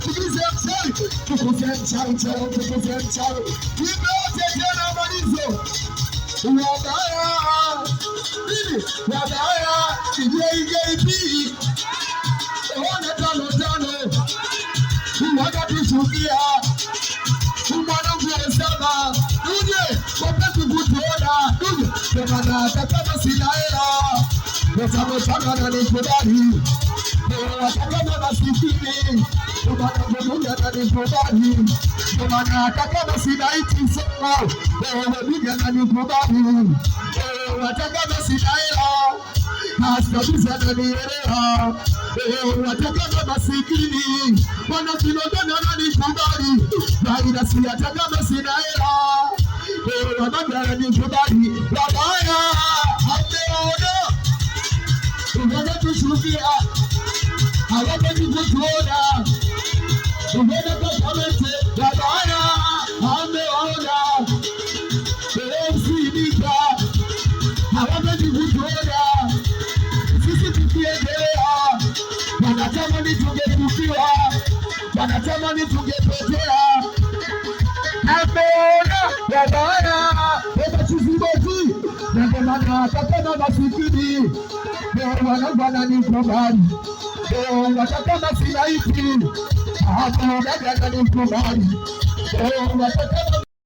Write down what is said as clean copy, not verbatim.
tukuze mchawi, tukuze mchawi, tukuze mchawi, kibote tena malizo. Wabaya, nini? Wabaya, JJP, ona tano tano, wanatuchukia, mwanangu saba, uje, wapetu kutuona, uje, kama kama sina hela, kama na nikubali, kama masikini, kama nikubali, kama sina iti sema, kama nikubali, kama sina hela, kabisa nanielewa, kama masikini, wana kilondona nikubali, ila si hata kama sina hela, wanabara nikubali, wabaya hameona, wanatuchukia, hawapendi kutuona, wanakamete, wabaya hameona, msinika, hawapendi kutuona, sisi tukiendelea, wanatamani tungetukiwa, wanatamani tungepotea. Ameona wabaya wabachiziboti na ndomana kakama masikini wana nikubali watakama sinaiti hapo dada nikubali watakama